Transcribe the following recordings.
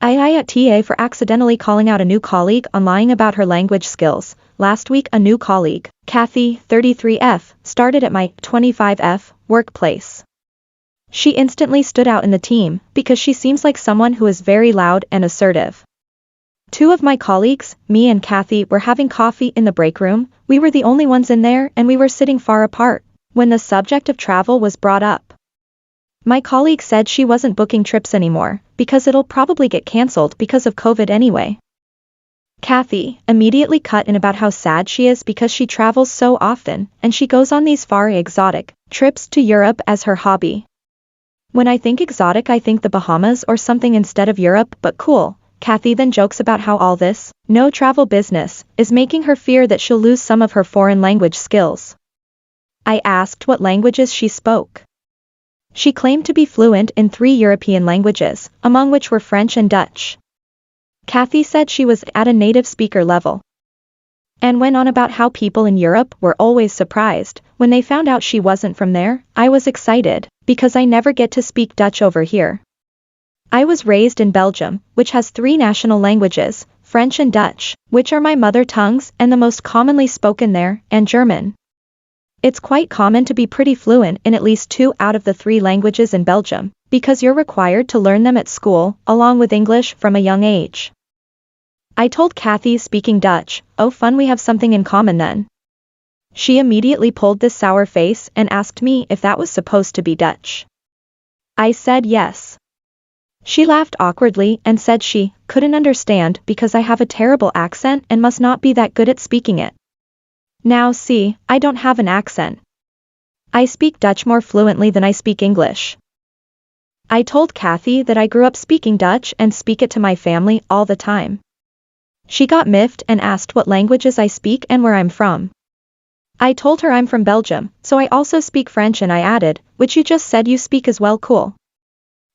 AITA for accidentally calling out a new colleague on lying about her language skills. Last week a new colleague, Kathy, 33F, started at my 25F workplace. She instantly stood out in the team because she seems like someone who is very loud and assertive. Two of my colleagues, me and Kathy, were having coffee in the break room. We were the only ones in there and we were sitting far apart when the subject of travel was brought up. My colleague said she wasn't booking trips anymore because it'll probably get cancelled because of COVID anyway. Kathy immediately cut in about how sad she is because she travels so often and she goes on these far exotic trips to Europe as her hobby. When I think exotic I think the Bahamas or something instead of Europe, but cool. Kathy then jokes about how all this no travel business is making her fear that she'll lose some of her foreign language skills. I asked what languages she spoke. She claimed to be fluent in 3 European languages, among which were French and Dutch. Kathy said she was at a native speaker level, and went on about how people in Europe were always surprised when they found out she wasn't from there. I was excited, because I never get to speak Dutch over here. I was raised in Belgium, which has 3 national languages, French and Dutch, which are my mother tongues and the most commonly spoken there, and German. It's quite common to be pretty fluent in at least 2 out of the 3 languages in Belgium, because you're required to learn them at school, along with English from a young age. I told Kathy speaking Dutch, "Oh fun, we have something in common then." She immediately pulled this sour face and asked me if that was supposed to be Dutch. I said yes. She laughed awkwardly and said she couldn't understand because I have a terrible accent and must not be that good at speaking it. Now see, I don't have an accent. I speak Dutch more fluently than I speak English. I told Kathy that I grew up speaking Dutch and speak it to my family all the time. She got miffed and asked what languages I speak and where I'm from. I told her I'm from Belgium, so I also speak French, and I added, which you just said you speak as well. Cool.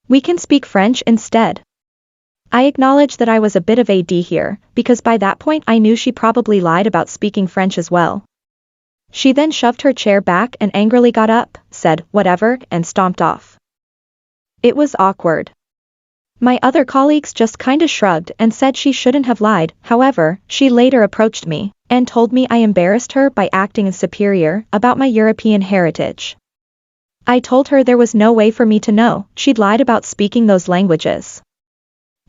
We can speak French instead. I acknowledged that I was a bit of a D here, because by that point I knew she probably lied about speaking French as well. She then shoved her chair back and angrily got up, said, "Whatever," and stomped off. It was awkward. My other colleagues just kinda shrugged and said she shouldn't have lied. However, she later approached me and told me I embarrassed her by acting superior about my European heritage. I told her there was no way for me to know she'd lied about speaking those languages.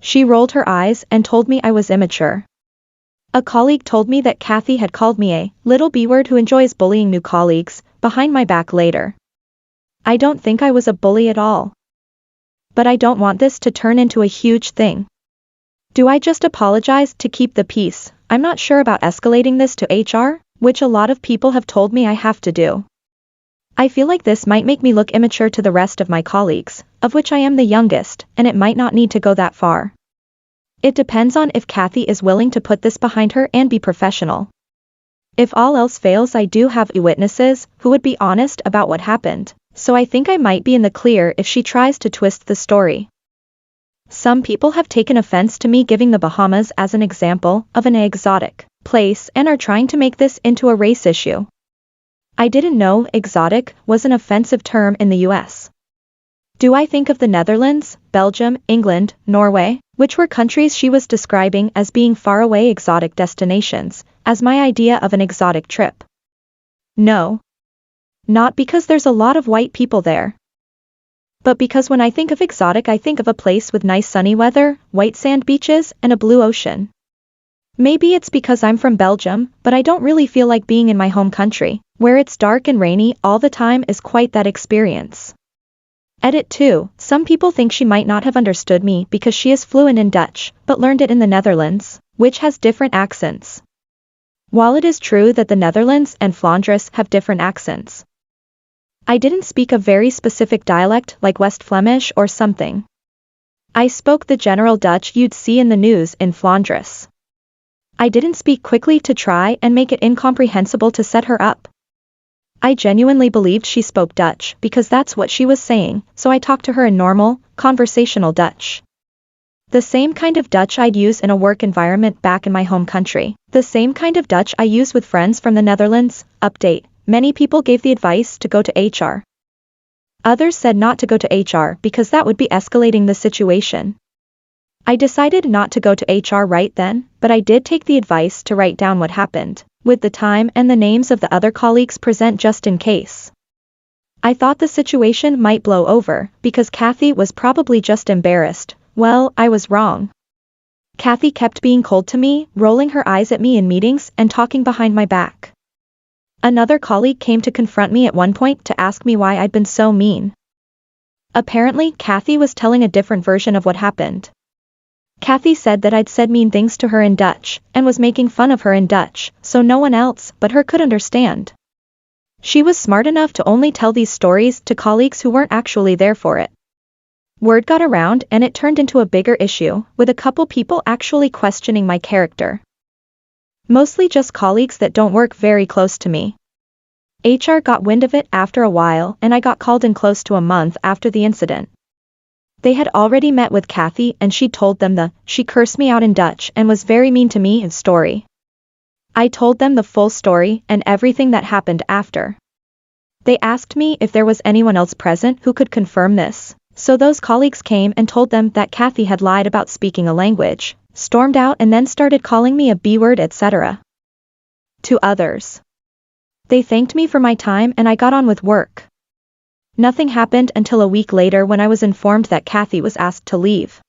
She rolled her eyes and told me I was immature. A colleague told me that Kathy had called me a little B-word who enjoys bullying new colleagues behind my back later. I don't think I was a bully at all. But I don't want this to turn into a huge thing. Do I just apologize to keep the peace? I'm not sure about escalating this to HR, which a lot of people have told me I have to do. I feel like this might make me look immature to the rest of my colleagues, of which I am the youngest, and it might not need to go that far. It depends on if Kathy is willing to put this behind her and be professional. If all else fails, I do have witnesses who would be honest about what happened, so I think I might be in the clear if she tries to twist the story. Some people have taken offense to me giving the Bahamas as an example of an exotic place and are trying to make this into a race issue. I didn't know exotic was an offensive term in the US. Do I think of the Netherlands, Belgium, England, Norway, which were countries she was describing as being faraway exotic destinations, as my idea of an exotic trip? No. Not because there's a lot of white people there. But because when I think of exotic I think of a place with nice sunny weather, white sand beaches, and a blue ocean. Maybe it's because I'm from Belgium, but I don't really feel like being in my home country, where it's dark and rainy all the time, is quite that experience. Edit 2. Some people think she might not have understood me because she is fluent in Dutch, but learned it in the Netherlands, which has different accents. While it is true that the Netherlands and Flanders have different accents, I didn't speak a very specific dialect like West Flemish or something. I spoke the general Dutch you'd see in the news in Flanders. I didn't speak quickly to try and make it incomprehensible to set her up. I genuinely believed she spoke Dutch because that's what she was saying, so I talked to her in normal, conversational Dutch. The same kind of Dutch I'd use in a work environment back in my home country. The same kind of Dutch I use with friends from the Netherlands. Update. Many people gave the advice to go to HR. Others said not to go to HR because that would be escalating the situation. I decided not to go to HR right then, but I did take the advice to write down what happened, with the time and the names of the other colleagues present just in case. I thought the situation might blow over, because Kathy was probably just embarrassed. Well, I was wrong. Kathy kept being cold to me, rolling her eyes at me in meetings and talking behind my back. Another colleague came to confront me at one point to ask me why I'd been so mean. Apparently, Kathy was telling a different version of what happened. Kathy said that I'd said mean things to her in Dutch, and was making fun of her in Dutch, so no one else but her could understand. She was smart enough to only tell these stories to colleagues who weren't actually there for it. Word got around and it turned into a bigger issue, with a couple people actually questioning my character. Mostly just colleagues that don't work very close to me. HR got wind of it after a while and I got called in close to a month after the incident. They had already met with Kathy and she told them she cursed me out in Dutch and was very mean to me in story. I told them the full story and everything that happened after. They asked me if there was anyone else present who could confirm this, so those colleagues came and told them that Kathy had lied about speaking a language, stormed out and then started calling me a B-word etc. to others. They thanked me for my time and I got on with work. Nothing happened until a week later when I was informed that Kathy was asked to leave.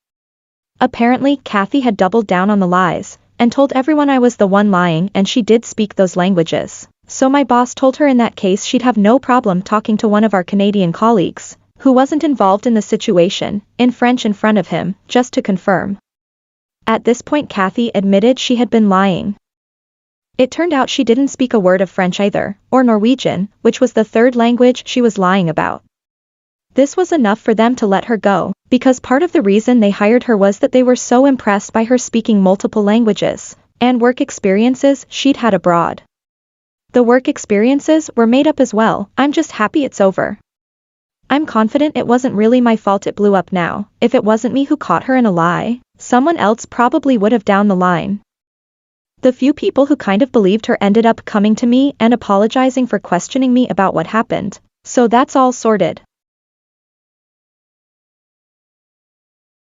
Apparently, Kathy had doubled down on the lies, and told everyone I was the one lying and she did speak those languages, so my boss told her in that case she'd have no problem talking to one of our Canadian colleagues, who wasn't involved in the situation, in French in front of him, just to confirm. At this point Kathy admitted she had been lying. It turned out she didn't speak a word of French either, or Norwegian, which was the third language she was lying about. This was enough for them to let her go, because part of the reason they hired her was that they were so impressed by her speaking multiple languages, and work experiences she'd had abroad. The work experiences were made up as well. I'm just happy it's over. I'm confident it wasn't really my fault it blew up now. If it wasn't me who caught her in a lie, someone else probably would have down the line. The few people who kind of believed her ended up coming to me and apologizing for questioning me about what happened, so that's all sorted.